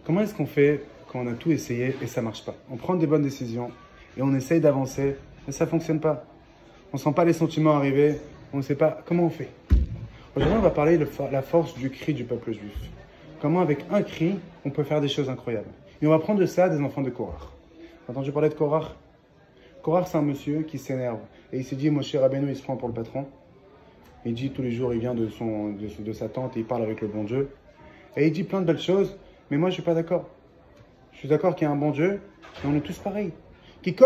Comment est-ce qu'on fait quand on a tout essayé et ça ne marche pas? On prend des bonnes décisions et on essaye d'avancer, mais ça ne fonctionne pas. On ne sent pas les sentiments arriver, on ne sait pas comment on fait. Aujourd'hui, on va parler de la force du cri du peuple juif. Comment avec un cri, on peut faire des choses incroyables. Et on va prendre de ça des enfants de Korach. T'as entendu parler de Korach? Korach, c'est un monsieur qui s'énerve. Et il s'est dit, Moshe Rabbeinu, il se prend pour le patron. Il dit tous les jours, il vient de sa tente et il parle avec le bon Dieu. Et il dit plein de belles choses, mais moi je ne suis pas d'accord. Je suis d'accord qu'il y a un bon Dieu, mais on est tous pareils. Il dit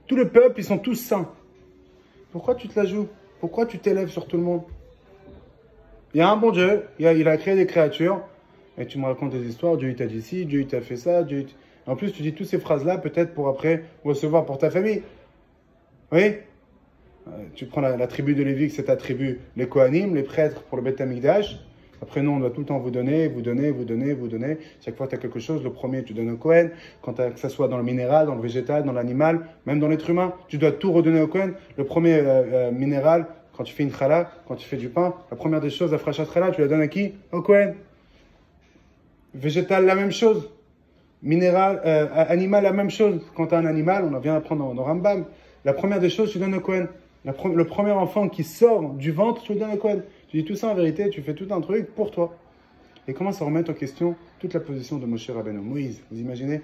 tout le peuple, ils sont tous saints. Pourquoi tu te la joues? Pourquoi tu t'élèves sur tout le monde? Il y a un bon Dieu, il a créé des créatures, et tu me racontes des histoires, Dieu t'a dit ci, Dieu t'a fait ça, En plus, tu dis toutes ces phrases-là, peut-être pour après recevoir pour ta famille. Oui? Tu prends la tribu de Lévi, c'est ta tribu, les Kohanim, les prêtres pour le Beth Amikdash. Après, nous, on doit tout le temps vous donner. Chaque fois que tu as quelque chose, le premier, tu donnes au Kohen. Que ça soit dans le minéral, dans le végétal, dans l'animal, même dans l'être humain, tu dois tout redonner au Kohen. Le premier minéral, quand tu fais une challah, quand tu fais du pain, la première des choses, la frachat challah, tu la donnes à qui? Au Kohen. Végétal, la même chose. Minéral, animal, la même chose. Quand tu as un animal, on vient apprendre dans Rambam, la première des choses, tu donnes au Kohen. Le premier enfant qui sort du ventre, tu le donnes au Kohen. Tu dis tout ça en vérité, tu fais tout un truc pour toi. Et commence à remettre en question toute la position de Moshe Rabbeinu. Moïse, vous imaginez?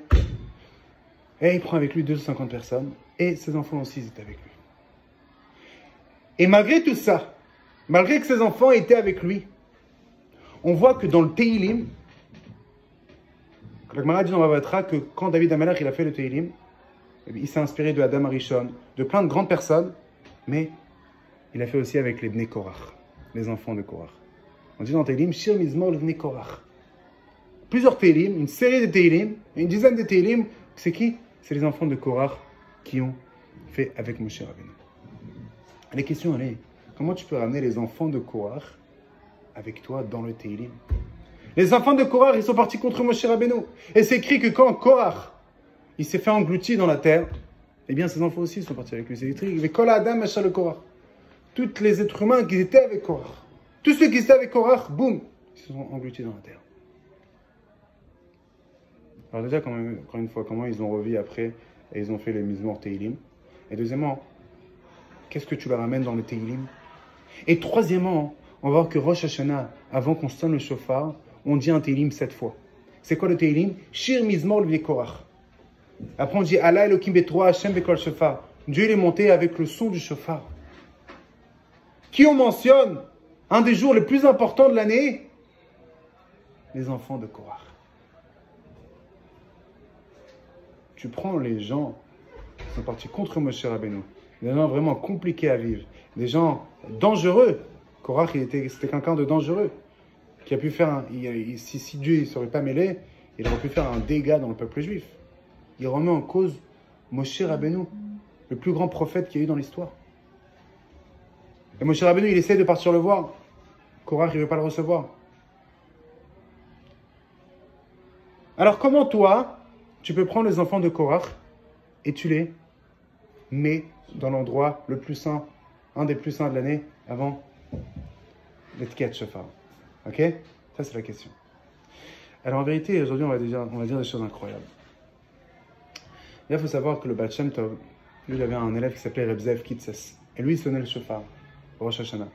Et il prend avec lui 250 personnes, et ses enfants aussi, ils étaient avec lui. Et malgré tout ça, malgré que ses enfants étaient avec lui, on voit que dans le Teilim, la Gemara dit dans Bavatra que quand David Amelach il a fait le Teilim, il s'est inspiré de Adam Arishon, de plein de grandes personnes, mais il a fait aussi avec les Bnei Korach, les enfants de Korach. On dit dans Teilim, Shir Mizmor Bnei Korach. Plusieurs Teilim, une série de Teilim, une dizaine de Teilim, c'est qui? C'est les enfants de Korach qui ont fait avec Moshe Rabbeinu. Les questions, allez, comment tu peux ramener les enfants de Korach avec toi dans le Teilim? Les enfants de Korach, ils sont partis contre Moshe Rabbeinu. Et c'est écrit que quand Korach, il s'est fait engloutir dans la terre, eh bien ses enfants aussi sont partis avec lui. C'est écrit, mais Kol Adam Machal Korach. Tous les êtres humains qui étaient avec Korach. Tous ceux qui étaient avec Korach, boum, ils se sont engloutis dans la terre. Alors déjà, encore une fois, comment ils ont revu après et ils ont fait les Mizmor Teilim. Et deuxièmement, qu'est-ce que tu leur ramènes dans le Teilim? Et troisièmement, on va voir que Rosh Hashanah, avant qu'on sonne le shofar, on dit un Teilim 7 fois. C'est quoi le Teilim? Shir Mizmor Bnei Korach. Après on dit Allah Elokim Betroa Hashem Bekol Shofar. Dieu il est monté avec le son du shofar. Qui on mentionne un des jours les plus importants de l'année? Les enfants de Korach. Tu prends les gens qui sont partis contre Moshe Rabbeinu, des gens vraiment compliqués à vivre, des gens dangereux. Korach, c'était quelqu'un de dangereux, qui a pu faire, si Dieu ne serait pas mêlé, il aurait pu faire un dégât dans le peuple juif. Il remet en cause Moshe Rabbeinu, le plus grand prophète qu'il y a eu dans l'histoire. Et Moshe Rabbeinu, il essaie de partir le voir. Korach, il ne veut pas le recevoir. Alors comment toi, tu peux prendre les enfants de Korach et tu les mets dans l'endroit le plus saint, un des plus saints de l'année, avant le Tkiyat Shofar? Ok? Ça, c'est la question. Alors en vérité, aujourd'hui, on va dire des choses incroyables. Là, il faut savoir que le Baal Shem Tov, lui, il avait un élève qui s'appelait Reb Zev Kitzes. Et lui, il sonnait le shofar, au Rosh Hashanah.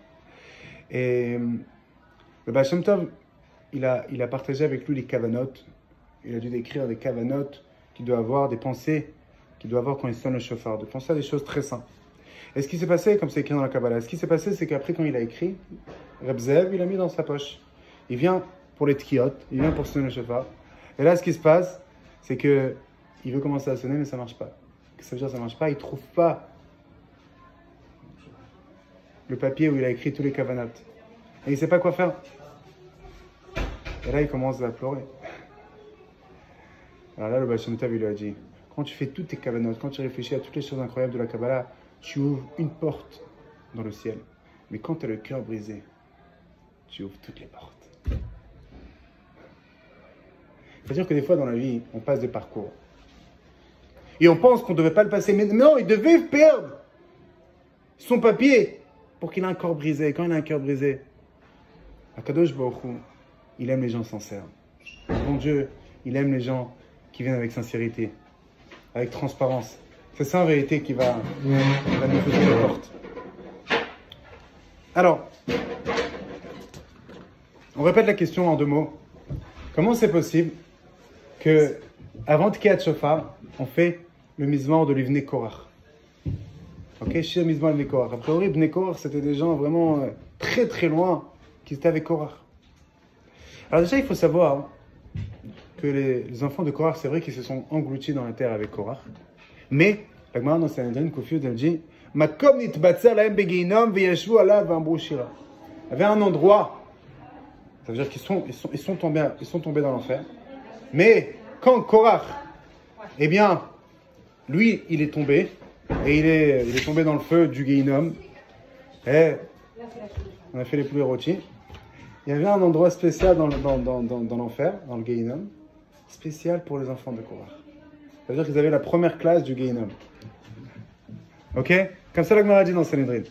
Et le Baal Shem Tov, il a partagé avec lui les kavanot. Il a dû décrire des kavanot qu'il doit avoir, des pensées qu'il doit avoir quand il sonne le shofar, de penser à des choses très simples. Et ce qui s'est passé, comme c'est écrit dans la Kabbalah, ce qui s'est passé, c'est qu'après, quand il a écrit, Reb Zev, il l'a mis dans sa poche. Il vient pour les tkiyot, il vient pour sonner le shofar. Et là, ce qui se passe, c'est que il veut commencer à sonner, mais ça ne marche pas. Qu'est-ce que ça veut dire ça ne marche pas? Il ne trouve pas le papier où il a écrit tous les kavanot. Et il ne sait pas quoi faire. Et là, il commence à pleurer. Alors là, le Baal Shem Tov, il lui a dit, quand tu fais toutes tes kavanot, quand tu réfléchis à toutes les choses incroyables de la Kabbalah, tu ouvres une porte dans le ciel. Mais quand tu as le cœur brisé, tu ouvres toutes les portes. C'est-à-dire que des fois dans la vie, on passe des parcours. Et on pense qu'on ne devait pas le passer. Mais non, il devait perdre son papier. pour qu'il ait un corps brisé. Quand il a un cœur brisé, Akadosh Baruch Hu, il aime les gens sincères. Bon Dieu, il aime les gens qui viennent avec sincérité, avec transparence. C'est ça en vérité qui va nous ouvrir les portes. Alors, on répète la question en 2 mots. Comment c'est possible que avant Tkiyat Shofar, on fait le mismor de l'Ivnei Korach? Ok, Shir mismor l'Ivnei Korach. A priori, Bnei Korach, c'était des gens vraiment très très loin qui étaient avec Korach. Alors déjà, il faut savoir que les enfants de Korach, c'est vrai qu'ils se sont engloutis dans la terre avec Korach. Mais, la Gemara dans Sanhedrin, Kofiut, elle dit Makom nitbatzer lahem beginom veyashvu alav v'amru shira. Il y avait un endroit, ça veut dire qu'ils sont tombés dans l'enfer. Mais quand Korach, eh bien, lui, il est tombé, et il est tombé dans le feu du Gehinom, et on a fait les poules rôtis. Il y avait un endroit spécial dans l'enfer, dans le Gehinom, spécial pour les enfants de Korach. Ça veut dire qu'ils avaient la première classe du Gehinom. Ok? Comme ça, la Gemara dit dans Sanhedrin.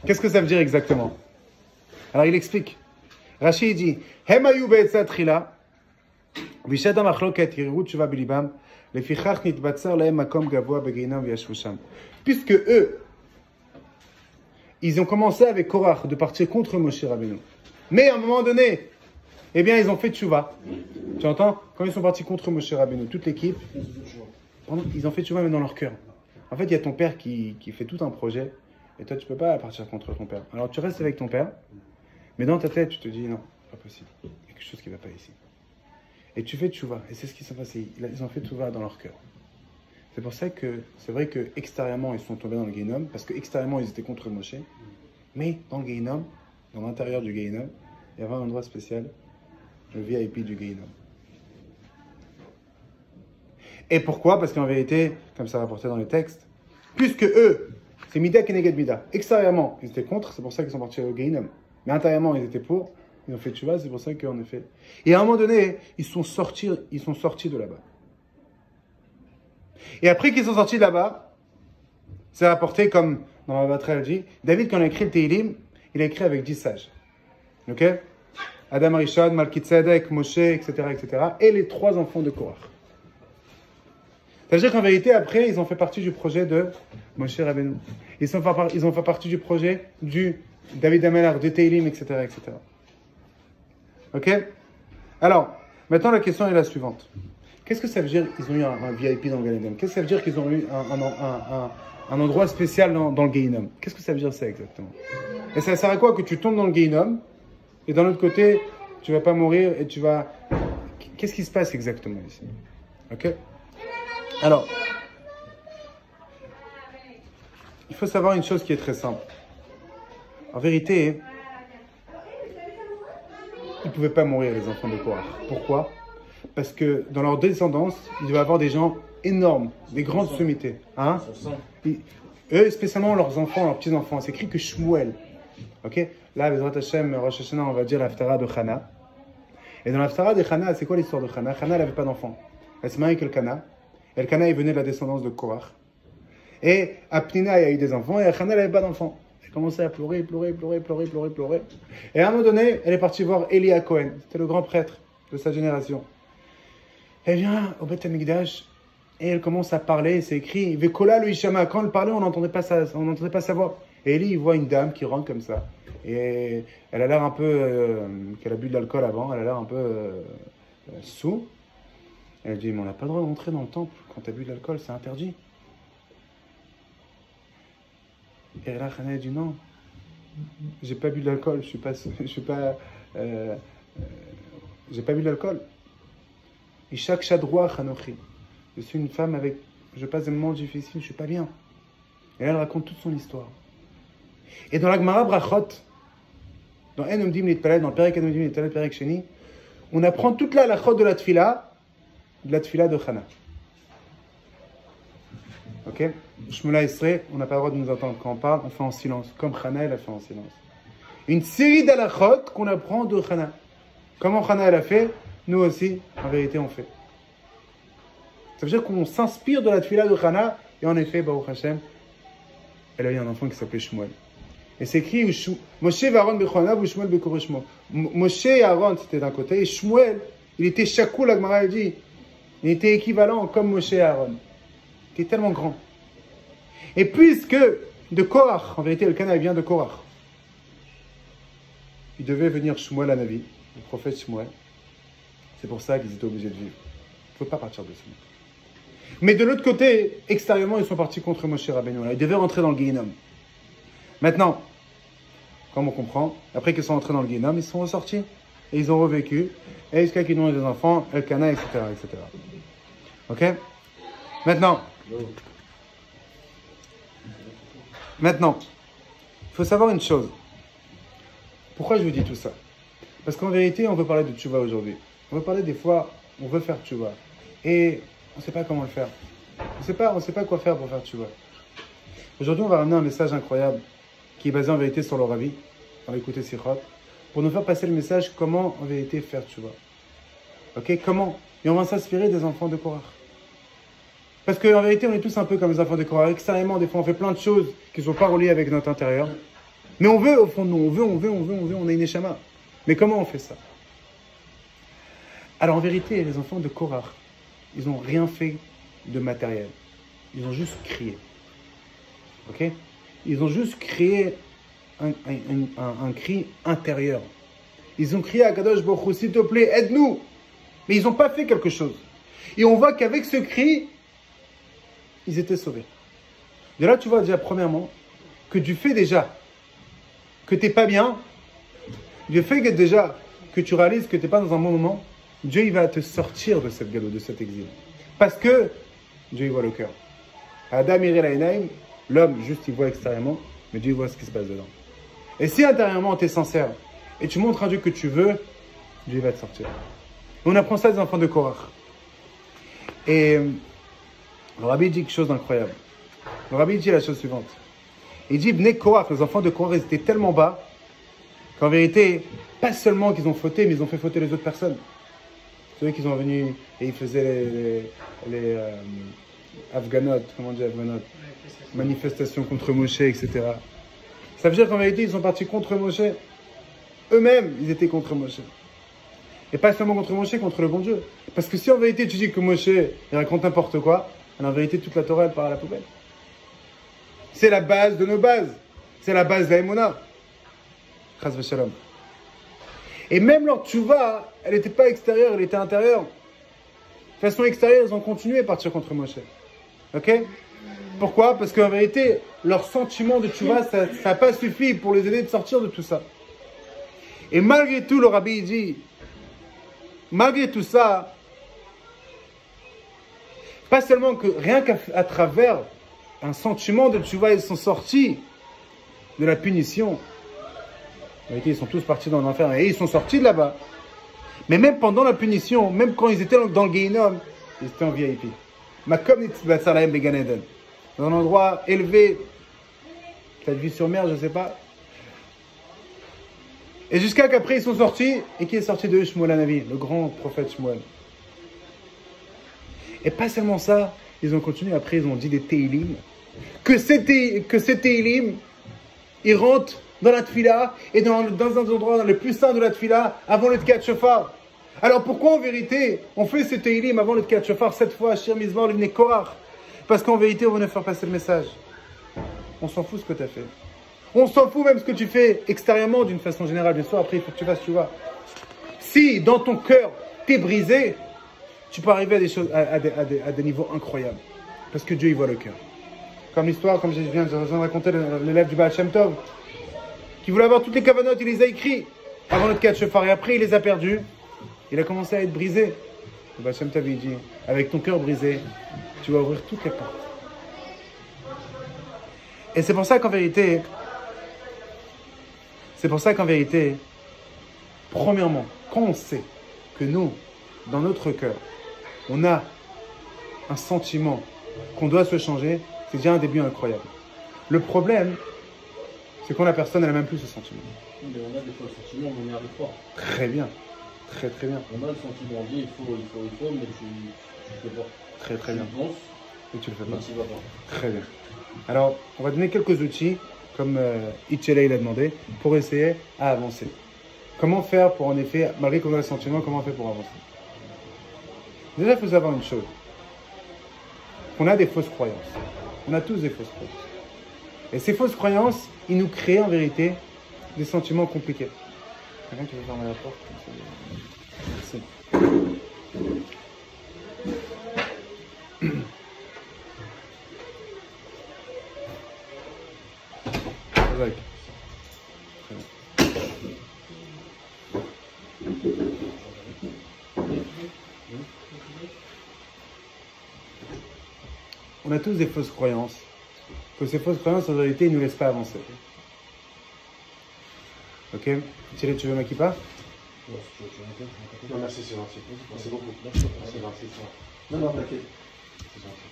Qu'est-ce que ça veut dire exactement? Alors, il explique. Rashi dit Hem hayu be'etzat tchila, v'ishad ha'machloket yirut tshuva b'libam, lefichach nitbatzer lahem makom gavoa begehinom v'yashvu sham. Puisque eux, ils ont commencé avec Korach de partir contre Moshe Rabbeinu. Mais à un moment donné, eh bien, ils ont fait tchouva. Tu entends? Quand ils sont partis contre Moshe Rabbeinu, toute l'équipe, ils ont fait tchouva même dans leur cœur. En fait, il y a ton père qui fait tout un projet, et toi, tu peux pas partir contre ton père. Alors, tu restes avec ton père, mais dans ta tête, tu te dis, non, pas possible. Il y a quelque chose qui ne va pas ici. Et tu fais tchouva, et c'est ce qui s'est passé. Ils ont fait tchouva dans leur cœur. C'est pour ça que c'est vrai qu'extérieurement, ils sont tombés dans le Gehinom, parce qu'extérieurement, ils étaient contre Moshe. Mais dans le Gehinom, dans l'intérieur du Gehinom, il y avait un endroit spécial, le VIP du Gehinom. Et pourquoi? Parce qu'en vérité, comme ça rapporté dans les textes, puisque eux, c'est Mida Keneged Mida. Extérieurement, ils étaient contre, c'est pour ça qu'ils sont partis au Gehinom. Mais intérieurement, ils étaient pour, ils ont fait tchouva, c'est pour ça qu'en effet. Et à un moment donné, ils sont sortis de là-bas. Et après qu'ils sont sortis de là-bas, c'est rapporté comme dans la Batra, elle dit, David, quand il a écrit le Tehillim, il a écrit avec 10 sages. Ok? Adam Arishon, Malkitzedek, Moshe, etc., etc. Et les 3 enfants de Korach. C'est-à-dire qu'en vérité, après, ils ont fait partie du projet de Moshe Rabbeinu. Ils ont fait partie du projet du David Amelach, de Tehillim, etc., etc. Ok? Alors, maintenant la question est la suivante. Qu'est-ce que ça veut dire qu'ils ont eu un VIP dans le Gehinom? Qu'est-ce que ça veut dire qu'ils ont eu un endroit spécial dans le Gehinom? Qu'est-ce que ça veut dire ça exactement? Et ça sert à quoi que tu tombes dans le Gehinom et d'un autre côté, tu ne vas pas mourir et tu vas... Qu'est-ce qui se passe exactement ici? Ok? Alors, il faut savoir une chose qui est très simple. En vérité, ils ne pouvaient pas mourir, les enfants de Korach. Pourquoi? Parce que dans leur descendance, il devait y avoir des gens énormes, des grandes sommités. Hein? Eux, spécialement leurs enfants, leurs petits-enfants. C'est écrit que Shmuel. Ok? Là, Bezrat Hashem, Rosh Hashanah, on va dire l'Haftara de Chana. Et dans l'Haftara de Chana, c'est quoi l'histoire de Chana? Chana, elle n'avait pas d'enfant. Elle se marie avec Elkana. Elkana, il venait de la descendance de Korach. Et à Pnina, il y a eu des enfants, et à Chana, elle n'avait pas d'enfant. Elle commençait à pleurer. Et à un moment donné, elle est partie voir Eli Cohen. C'était le grand prêtre de sa génération. Elle vient au Beth Amikdash et elle commence à parler. C'est écrit Vekola le Ishama. Quand elle parlait, on n'entendait pas sa voix. Et Eli, il voit une dame qui rentre comme ça. Et elle a l'air un peu qu'elle a bu de l'alcool avant. Elle a l'air un peu sous. Elle dit mais on n'a pas le droit de rentrer dans le temple quand tu as bu de l'alcool, c'est interdit. Et là, Chana dit non, j'ai pas bu de l'alcool. J'ai pas bu de l'alcool. Et chaque chadroit, Chanochi. Je suis une femme avec. Je passe des moments difficiles, je suis pas bien. Et là, elle raconte toute son histoire. Et dans la Gemara Brachot, dans Enomdim Litpalel, dans le Perek Enomdim Litpalel, Perek Sheni, on apprend toute la halachot de la tfila de Chana. Ok? Shmula Esrei, on n'a pas le droit de nous entendre quand on parle, on fait en silence, comme Chana, elle a fait en silence. Une série d'halachot qu'on apprend de Chana. Comment Chana, elle a fait, nous aussi, en vérité, on fait. Ça veut dire qu'on s'inspire de la tfila de Chana, et en effet, Baruch Hashem, elle a eu un enfant qui s'appelait Shmuel. Et c'est écrit Moshe et Aaron bechonav ou Shmuel bekoreshmo. Moshe et Aaron, c'était d'un côté, et Shmuel, il était shakou, la Gemara dit. Il était équivalent comme Moshe et Aaron. Il était tellement grand. Et puisque de Korach, en vérité, Elkana vient de Korach, il devait venir Shmuel à Navi, le prophète Shmuel. C'est pour ça qu'ils étaient obligés de vivre. Il ne faut pas partir de ça. Mais de l'autre côté, extérieurement, ils sont partis contre Moshe Rabbeinu. Ils devaient rentrer dans le Guéhinom. Maintenant, comme on comprend, après qu'ils sont rentrés dans le Guéhinom, ils sont ressortis. Et ils ont revécu. Et jusqu'à qu'ils ont eu des enfants, Elkana, etc., etc. Ok? Maintenant, il faut savoir une chose. Pourquoi je vous dis tout ça? Parce qu'en vérité, on veut parler de tchouva aujourd'hui. On veut parler des fois, on veut faire tchouva. Et on ne sait pas comment le faire. On ne sait pas quoi faire pour faire tchouva. Aujourd'hui, on va ramener un message incroyable qui est basé en vérité sur le Ravi. On va écouter Sichot. Pour nous faire passer le message comment en vérité faire tchouva. Ok? Comment? Et on va s'inspirer des enfants de Korach. Parce qu'en vérité, on est tous un peu comme les enfants de Korach. Extérieurement, des fois, on fait plein de choses qui ne sont pas reliées avec notre intérieur. Mais on veut, au fond de nous, on a une échama. Mais comment on fait ça? Alors en vérité, les enfants de Korach, ils n'ont rien fait de matériel. Ils ont juste crié. Ok? Ils ont juste crié un cri intérieur. Ils ont crié à Kadosh Baruch Hu, s'il te plaît, aide-nous. Mais ils n'ont pas fait quelque chose. Et on voit qu'avec ce cri, ils étaient sauvés. De là, tu vois déjà, premièrement, que du fait déjà que tu n'es pas bien, du fait que déjà que tu réalises que tu n'es pas dans un bon moment, Dieu il va te sortir de cette galop, de cet exil. Parce que Dieu il voit le cœur. Adam Irelainaim, l'homme juste il voit extérieurement, mais Dieu il voit ce qui se passe dedans. Et si intérieurement tu es sincère et tu montres à Dieu que tu veux, Dieu va te sortir. Et on apprend ça des enfants de Korach. Et le Rabbi dit quelque chose d'incroyable. Le Rabbi dit la chose suivante. Il dit, Bnei Korach, les enfants de Korach, ils étaient tellement bas qu'en vérité, pas seulement qu'ils ont fauté, mais ils ont fait fauter les autres personnes. Ceux qui sont venus et ils faisaient les Afghanot, comment on dit Afghanot, manifestations contre Moshe, etc. Ça veut dire qu'en vérité, ils sont partis contre Moshe. Eux-mêmes, ils étaient contre Moshe. Et pas seulement contre Moshe, contre le bon Dieu. Parce que si en vérité tu dis que Moshe il raconte n'importe quoi, alors en vérité toute la Torah elle part à la poubelle. C'est la base de nos bases. C'est la base de la Emouna. Chas v'shalom. Et même leur tchouva, elle n'était pas extérieure, elle était intérieure. De façon extérieure, ils ont continué à partir contre Moshe. Ok? Pourquoi? Parce qu'en vérité, leur sentiment de tchouva, ça n'a pas suffi pour les aider de sortir de tout ça. Et malgré tout, le Rabbi dit, malgré tout ça, pas seulement que rien qu'à travers un sentiment de tchouva, ils sont sortis de la punition. En réalité, ils sont tous partis dans l'enfer et ils sont sortis de là-bas. Mais même pendant la punition, même quand ils étaient dans le Guéhinom, ils étaient en VIP. Dans un endroit élevé, peut-être vue sur mer, je ne sais pas. Et jusqu'à qu'après ils sont sortis, et qui est sorti de eux, Shmuel Hanavi, le grand prophète Shmuel. Et pas seulement ça, ils ont continué, après ils ont dit des Teilim, que ces Teilim, ils rentrent dans la Tfila, et dans un endroit dans le plus saint de la Tfila, avant le Tkat Shofar. Alors pourquoi en vérité, on fait ces Teilim avant le Tkat Shofar, cette fois, Shir Mizmor, l'Ibn Korach? Parce qu'en vérité, on veut nous faire passer le message. On s'en fout ce que tu as fait. On s'en fout même ce que tu fais extérieurement d'une façon générale. Bien sûr, après, il faut que tu fasses, tu vois. Si dans ton cœur, t'es brisé, tu peux arriver à des choses, à des niveaux incroyables. Parce que Dieu, il voit le cœur. Comme l'histoire, comme je viens de raconter l'élève du Baal Shem Tov, qui voulait avoir toutes les kavanotes, il les a écrits avant le Tkat Shofar. Et après, il les a perdus. Il a commencé à être brisé. Le Baal Shem Tov, il dit, avec ton cœur brisé, tu vas ouvrir toutes les portes. Et c'est pour ça qu'en vérité, premièrement, quand on sait que nous, dans notre cœur, on a un sentiment qu'on doit se changer, c'est déjà un début incroyable. Le problème, c'est quand la personne, elle n'a même plus ce sentiment. Mais on a des fois le sentiment, mais on n'y arrive pas. Très bien. Très très bien. On a le sentiment, on dit il faut, mais tu ne fais pas. Très bien. Tu penses, et tu le fais mais pas. tu ne vas pas. Très bien. Alors, on va donner quelques outils comme Itchele il a demandé, pour essayer à avancer. Comment faire pour, en effet, malgré qu'on a le sentiment, comment on fait pour avancer? Déjà, il faut savoir une chose. On a des fausses croyances. On a tous des fausses croyances. Et ces fausses croyances, ils nous créent en vérité des sentiments compliqués. Quelqu'un qui veut fermer la porte? Merci. Avec. On a tous des fausses croyances. Que ces fausses croyances, en réalité, ils ne nous laissent pas avancer. Ok? Thierry, tu veux ma kippa? Non, merci, c'est gentil. Merci beaucoup. Merci, c'est gentil. Non, t'inquiète. C'est gentil.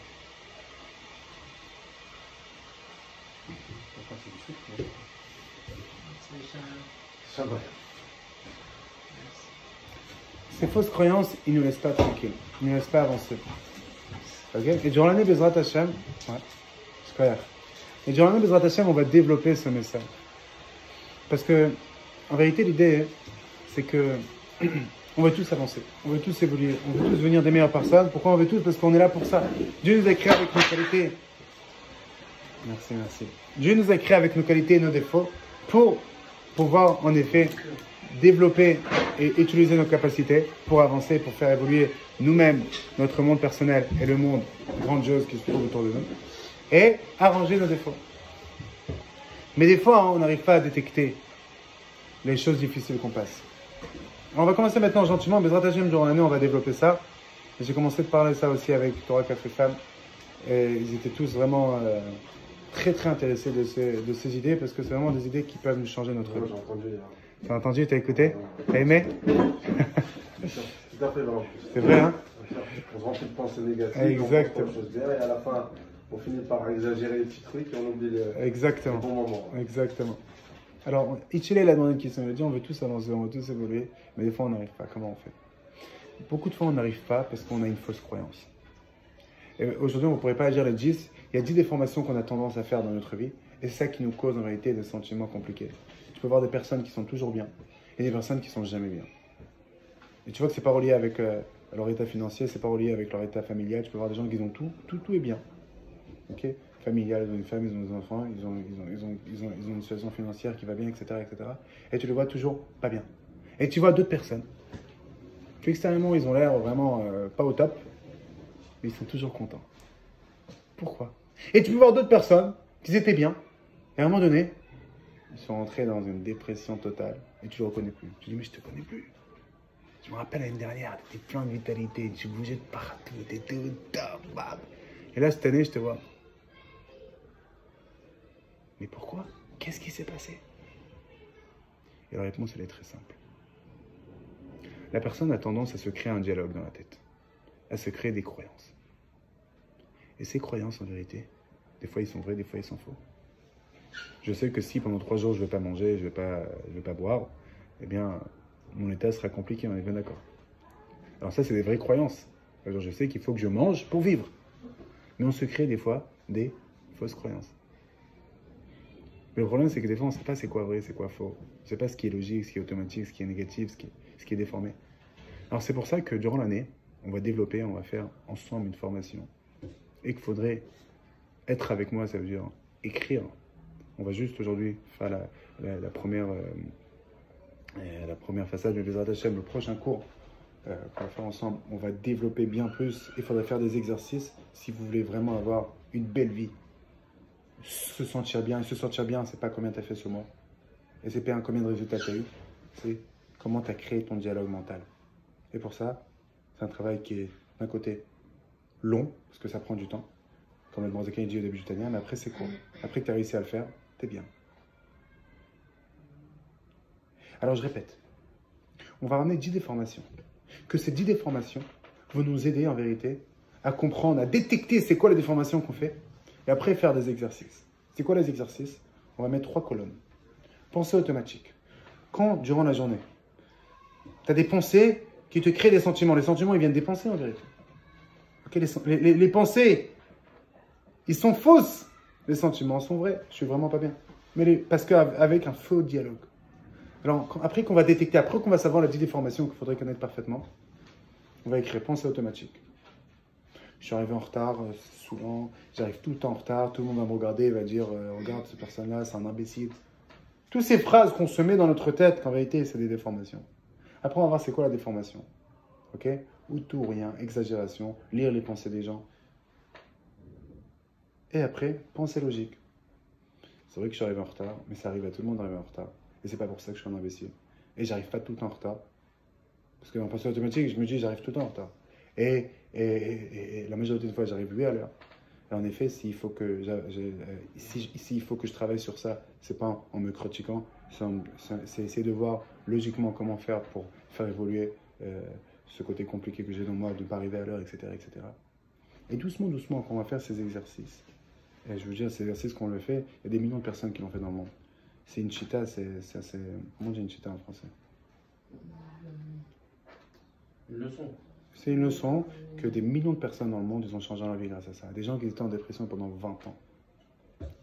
Ça va. Ces fausses croyances, ils ne nous laissent pas tranquilles. Ils ne nous laissent pas avancer. Ok? Et durant l'année Bezrat Hashem, ouais, c'est clair. Et durant l'année Bezrat Hashem, on va développer ce message. Parce que, en vérité, l'idée, c'est que on veut tous avancer, on veut tous évoluer, on veut tous devenir des meilleures personnes. Pourquoi on veut tous? Parce qu'on est là pour ça. Dieu nous a créés avec nos qualités. Merci, merci. Dieu nous a créés avec nos qualités et nos défauts pour pouvoir, en effet, développer et utiliser nos capacités pour avancer, pour faire évoluer nous-mêmes, notre monde personnel et le monde grandiose qui se trouve autour de nous, et arranger nos défauts. Mais des fois, on n'arrive pas à détecter les choses difficiles qu'on passe. Alors, on va commencer maintenant gentiment, mais Bezrat Hashem, durant l'année, on va développer ça. J'ai commencé de parler ça aussi avec Torah Café Femmes, et ils étaient tous vraiment très très intéressés de ces idées, parce que c'est vraiment des idées qui peuvent nous changer notre vie. J'ai entendu. T'as entendu, t'as écouté? T'as aimé? Tout à fait vrai. C'est vrai, hein? On se remplit de pensées négatives, exactement. on pense aux choses bien, et à la fin, on finit par exagérer les petits trucs et on oublie les Exactement. bons moments. Exactement. Alors, Itchele, il a demandé une question. Il a dit, on veut tous avancer, on veut tous évoluer, mais des fois, on n'arrive pas. Comment on fait? Beaucoup de fois, on n'arrive pas parce qu'on a une fausse croyance. Et aujourd'hui, on ne pourrait pas agir les 10. Il y a 10 déformations qu'on a tendance à faire dans notre vie, et c'est ça qui nous cause en réalité des sentiments compliqués. Tu peux voir des personnes qui sont toujours bien, et des personnes qui sont jamais bien. Et tu vois que c'est pas relié avec leur état financier, c'est pas relié avec leur état familial. Tu peux voir des gens qui ont tout est bien. Ok? Familial, ils ont une femme, ils ont des enfants, ils ont une situation financière qui va bien, etc., etc. Et tu les vois toujours pas bien. Et tu vois d'autres personnes qui extérieurement, ils ont l'air vraiment pas au top, mais ils sont toujours contents. Pourquoi? Et tu peux voir d'autres personnes qui étaient bien, et à un moment donné, ils sont entrés dans une dépression totale, et tu ne le reconnais plus. Tu dis, mais je te connais plus. Je me rappelle l'année dernière, tu étais plein de vitalité, tu bougeais de partout, tu étais au top, bam. Et là, cette année, je te vois. Mais pourquoi? Qu'est-ce qui s'est passé? Et la réponse, elle est très simple. La personne a tendance à se créer un dialogue dans la tête, à se créer des croyances. Et ces croyances, en vérité, des fois, ils sont vrais, des fois, ils sont faux. Je sais que si pendant 3 jours, je ne vais pas manger, je ne vais pas boire, eh bien, mon état sera compliqué, on est bien d'accord. Alors ça, c'est des vraies croyances. Alors, je sais qu'il faut que je mange pour vivre. Mais on se crée des fois des fausses croyances. Mais le problème, c'est que des fois, on ne sait pas c'est quoi vrai, c'est quoi faux. On ne sait pas ce qui est logique, ce qui est automatique, ce qui est négatif, ce qui est déformé. Alors c'est pour ça que durant l'année, on va développer, on va faire ensemble une formation. Et qu'il faudrait être avec moi, ça veut dire écrire. On va juste aujourd'hui faire la première façade de Bezrat Hashem, le prochain cours qu'on va faire ensemble. On va développer bien plus. Il faudra faire des exercices si vous voulez vraiment avoir une belle vie. Se sentir bien. Et se sentir bien, c'est pas combien tu as fait ce mois. Et c'est pas combien de résultats tu as eu. C'est comment tu as créé ton dialogue mental. Et pour ça, c'est un travail qui est d'un côté long, parce que ça prend du temps. Comme le Banzakai dit au début du Tania, mais après c'est court. Après que tu as réussi à le faire, t'es bien. Alors je répète, on va ramener 10 déformations. Que ces 10 déformations vont nous aider en vérité à comprendre, à détecter c'est quoi les déformations qu'on fait, et après faire des exercices. C'est quoi les exercices? On va mettre 3 colonnes. Pensée automatique. Quand, durant la journée, tu as des pensées qui te créent des sentiments, les sentiments ils viennent des pensées en vérité. Okay, les pensées, ils sont fausses. Les sentiments sont vrais. Je suis vraiment pas bien. Parce qu'avec un faux dialogue. Alors, après qu'on va détecter, après qu'on va savoir la 10 déformations qu'il faudrait connaître parfaitement, on va écrire pensée automatique. Je suis arrivé en retard, c'est saoulant, j'arrive tout le temps en retard, tout le monde va me regarder et va dire regarde, cette personne-là, c'est un imbécile. Toutes ces phrases qu'on se met dans notre tête, qu'en vérité, c'est des déformations. Après, on va voir c'est quoi la déformation. Ok? Ou tout ou rien, exagération, lire les pensées des gens. Et après, pensée logique. C'est vrai que je suis arrivé en retard, mais ça arrive à tout le monde d'arriver en retard. Et c'est pas pour ça que je suis un imbécile. Et j'arrive pas tout le temps en retard. Parce qu'en pensée automatique, je me dis j'arrive tout le temps en retard. Et la majorité des fois, j'arrive 8 à l'heure. Et en effet, s'il faut que je travaille sur ça, c'est pas en me critiquant, c'est essayer de voir logiquement comment faire pour faire évoluer ce côté compliqué que j'ai dans moi, de ne pas arriver à l'heure, etc., etc. Et doucement, doucement, quand on va faire ces exercices, et je veux dire, ces exercices qu'on le fait, il y a des millions de personnes qui l'ont fait dans le monde. C'est une chita, c'est assez... Comment on dit une chita en français? Une leçon. C'est une leçon que des millions de personnes dans le monde, ils ont changé leur vie grâce à ça. Des gens qui étaient en dépression pendant 20 ans,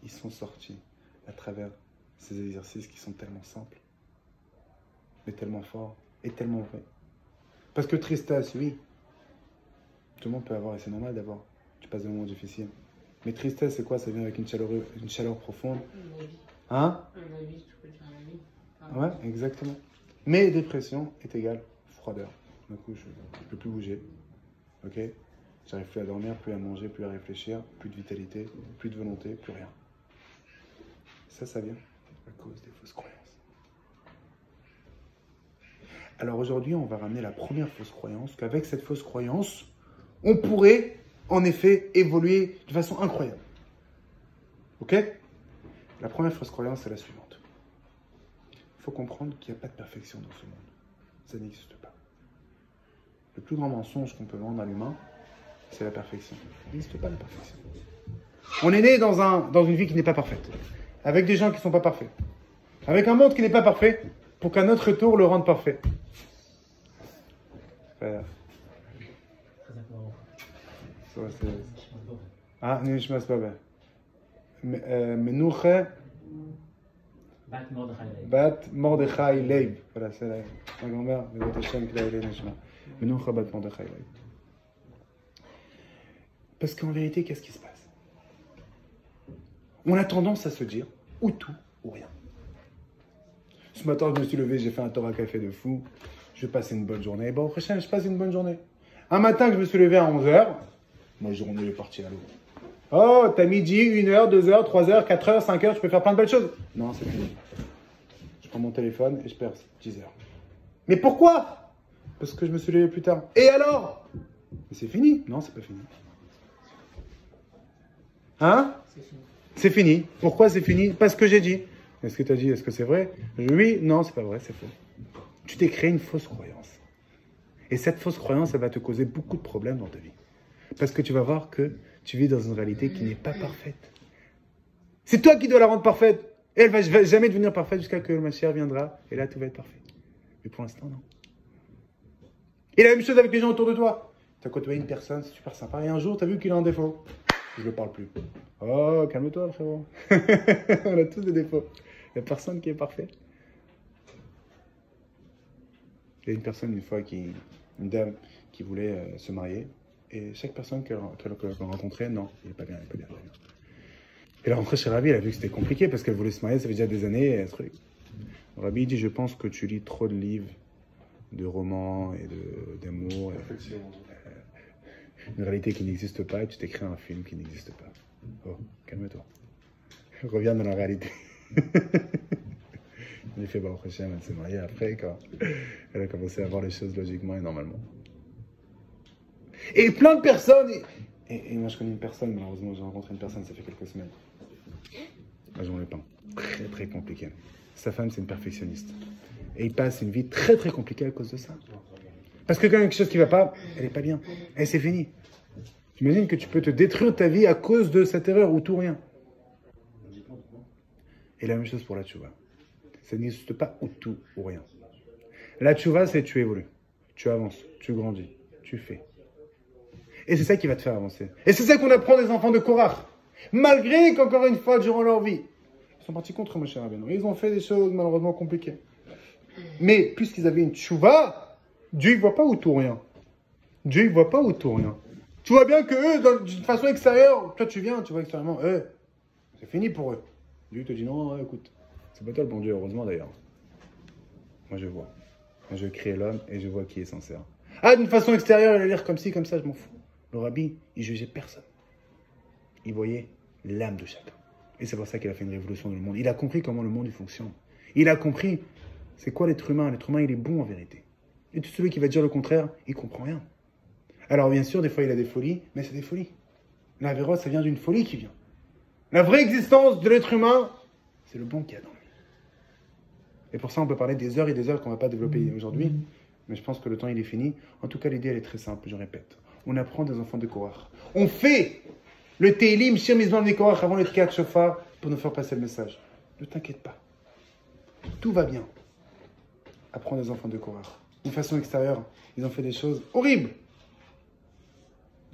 ils sont sortis à travers ces exercices qui sont tellement simples, mais tellement forts et tellement vrais. Parce que tristesse, oui, tout le monde peut avoir, et c'est normal d'avoir. Tu passes des moments difficiles. Mais tristesse, c'est quoi? Ça vient avec une chaleur profonde. Hein? Un avis, tu peux dire un avis. Ouais, exactement. Mais dépression est égale froideur. Du coup, je ne peux plus bouger. Ok? J'arrive plus à dormir, plus à manger, plus à réfléchir, plus de vitalité, plus de volonté, plus rien. Ça vient à cause des fausses croyances. Alors aujourd'hui, on va ramener la première fausse croyance, qu'avec cette fausse croyance, on pourrait en effet évoluer de façon incroyable. Ok? La première fausse croyance est la suivante. Il faut comprendre qu'il n'y a pas de perfection dans ce monde. Ça n'existe pas. Le plus grand mensonge qu'on peut vendre à l'humain, c'est la perfection. Il n'existe pas la perfection. On est né dans une vie qui n'est pas parfaite, avec des gens qui ne sont pas parfaits, avec un monde qui n'est pas parfait, pour qu'à notre tour le rende parfait. Voilà. Ah, Nishmas Baba. Menouche Bat Mordechai Leib. Voilà, c'est la grand-mère de votre Hashem qui l'a aidé Nishma. Menouche Bat Mordechai Leib. Parce qu'en vérité, qu'est-ce qui se passe? On a tendance à se dire ou tout ou rien. Ce matin, je me suis levé, j'ai fait un Torah café de fou. Je vais passer une bonne journée. Bon, prochain, je passe une bonne journée. Un matin que je me suis levé à 11h, ma journée est partie à l'eau. Oh, t'as midi, 1h, 2h, 3h, 4h, 5h, tu peux faire plein de belles choses. Non, c'est fini. Je prends mon téléphone et je perds 10h. Mais pourquoi? Parce que je me suis levé plus tard. Et alors? Mais c'est fini. Non, c'est pas fini. Hein? C'est fini. Pourquoi c'est fini? Parce que j'ai dit. Est-ce que tu as dit, est-ce que c'est vrai? Oui, non, c'est pas vrai, c'est faux. Tu t'es créé une fausse croyance. Et cette fausse croyance, elle va te causer beaucoup de problèmes dans ta vie. Parce que tu vas voir que tu vis dans une réalité qui n'est pas parfaite. C'est toi qui dois la rendre parfaite. Et elle ne va jamais devenir parfaite jusqu'à que ma chère viendra. Et là, tout va être parfait. Mais pour l'instant, non. Et la même chose avec les gens autour de toi. Tu as côtoyé une personne, c'est super sympa. Et un jour, tu as vu qu'il a un défaut. Je ne parle plus. Oh, calme-toi, frérot. On a tous des défauts. Il n'y a personne qui est parfait. Il y a une personne, une fois, une dame qui voulait se marier. Et chaque personne qu'elle rencontrait, non, il n'est pas bien, il n'est pas bien. Elle est rentrée chez Rabbi, elle a vu que c'était compliqué parce qu'elle voulait se marier, ça fait déjà des années. Rabbi dit, je pense que tu lis trop de livres, de romans et d'amour. Une réalité qui n'existe pas, et tu t'écris un film qui n'existe pas. Oh, calme-toi. Reviens dans la réalité. En effet, Baruch Hashem, elle s'est mariée après, quand elle a commencé à voir les choses logiquement et normalement. Et plein de personnes, et moi je connais une personne, malheureusement j'ai rencontré une personne, ça fait quelques semaines. À Jean Lepin. Très très compliqué. Sa femme c'est une perfectionniste. Et il passe une vie très très compliquée à cause de ça. Parce que quand il y a quelque chose qui ne va pas, elle n'est pas bien. Et c'est fini. J'imagine que tu peux te détruire ta vie à cause de cette erreur ou tout rien. Et la même chose pour la tchouva. Ça n'existe pas ou tout ou rien. La tchouva, c'est tu évolues. Tu avances, tu grandis, tu fais. Et c'est ça qui va te faire avancer. Et c'est ça qu'on apprend des enfants de Korach. Malgré qu'encore une fois, durant leur vie, ils sont partis contre Moshe Rabbeinu. Ils ont fait des choses malheureusement compliquées. Mais puisqu'ils avaient une tchouva, Dieu ne voit pas ou tout rien. Dieu ne voit pas ou tout rien. Tu vois bien que eux, d'une façon extérieure, toi tu viens, tu vois extérieurement, c'est fini pour eux. Dieu te dit non, écoute, c'est pas toi le bon Dieu, heureusement d'ailleurs. Moi je vois. Moi je crée l'homme et je vois qui est sincère. Ah, d'une façon extérieure, il a l'air comme ci, comme ça, je m'en fous. Le rabbi, il jugeait personne. Il voyait l'âme de chacun. Et c'est pour ça qu'il a fait une révolution dans le monde. Il a compris comment le monde il fonctionne. Il a compris c'est quoi l'être humain. L'être humain, il est bon en vérité. Et tout celui qui va dire le contraire, il comprend rien. Alors bien sûr, des fois, il a des folies, mais c'est des folies. La véro, ça vient d'une folie qui vient. La vraie existence de l'être humain, c'est le bon qu'il y a dans lui. Et pour ça, on peut parler des heures et des heures qu'on ne va pas développer aujourd'hui. Mais je pense que le temps, il est fini. En tout cas, l'idée, elle est très simple, je répète. On apprend des enfants de Korach. On fait le Teilim, Shir Mizman de Korach avant le Tkiat Shofar pour nous faire passer le message. Ne t'inquiète pas. Tout va bien. Apprends des enfants de Korach. D'une façon extérieure, ils ont fait des choses horribles.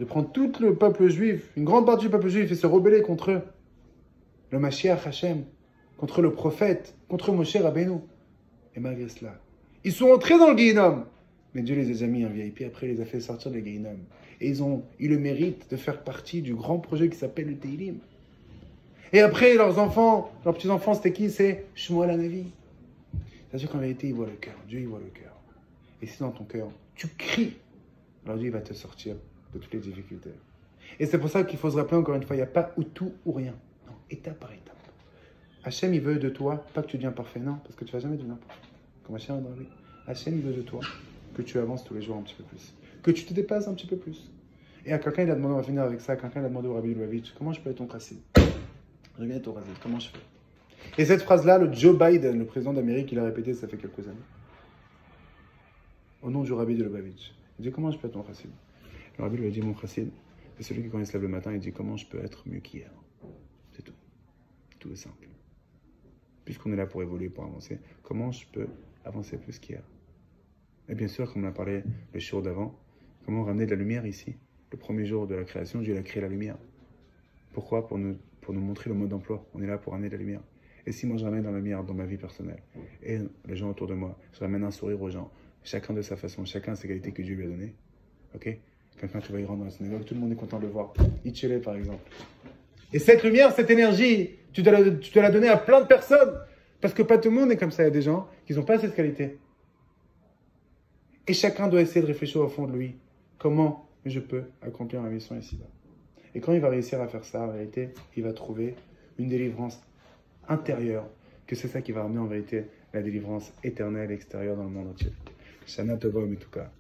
De prendre tout le peuple juif, une grande partie du peuple juif, et se rebeller contre eux. Le Mashiach Hashem, contre le prophète, contre Moshe Rabbeinu. Et malgré cela, ils sont entrés dans le Guéhinom. Mais Dieu les a mis un VIP, après il les a fait sortir de Guéhinom. Et ils ont eu le mérite de faire partie du grand projet qui s'appelle le Teilim. Et après, leurs enfants, leurs petits-enfants, c'était qui? C'est Shmuel Hanavi. C'est-à-dire qu'en vérité, il voit le cœur. Dieu, il voit le cœur. Et si dans ton cœur, tu cries, alors Dieu, il va te sortir de toutes les difficultés. Et c'est pour ça qu'il faut se rappeler, encore une fois, il n'y a pas ou tout ou rien. Non, étape par étape. Hachem, il veut de toi, pas que tu deviens parfait, non, parce que tu ne vas jamais devenir parfait. Comme Hachem, Hachem, il veut de toi que tu avances tous les jours un petit peu plus. Que tu te dépasses un petit peu plus. Et à quelqu'un, il a demandé, on va finir avec ça, quelqu'un il a demandé au Rabbi Lubavitch, comment je peux être ton chassid? Je viens être ton chassid, comment je fais? Et cette phrase-là, le Joe Biden, le président d'Amérique, il a répété, ça fait quelques années. Au nom du Rabbi de Lubavitch. Il dit, comment je peux être ton chassid? Le Rabbi lui a dit, mon chassid, c'est celui qui, quand il se lève le matin, il dit, comment je peux être mieux qu'hier? C'est tout. Tout est simple. Puisqu'on est là pour évoluer, pour avancer, comment je peux avancer plus qu'hier? Et bien sûr, comme on a parlé le jour d'avant, comment ramener de la lumière ici? Le premier jour de la création, Dieu a créé la lumière. Pourquoi? Pour nous montrer le mode d'emploi. On est là pour ramener de la lumière. Et si moi je ramène de la lumière dans ma vie personnelle, et les gens autour de moi, je ramène un sourire aux gens, chacun de sa façon, chacun a ses qualités que Dieu lui a données. Ok? Quelqu'un qui va y rentrer dans la synagogue, tout le monde est content de le voir. Itchelé par exemple. Et cette lumière, cette énergie, tu dois la donner à plein de personnes. Parce que pas tout le monde est comme ça. Il y a des gens qui n'ont pas cette qualité. Et chacun doit essayer de réfléchir au fond de lui. Comment je peux accomplir ma mission ici-bas? Et quand il va réussir à faire ça, en vérité, il va trouver une délivrance intérieure. Que c'est ça qui va ramener en vérité la délivrance éternelle extérieure dans le monde entier. Shana Tova, en tout cas.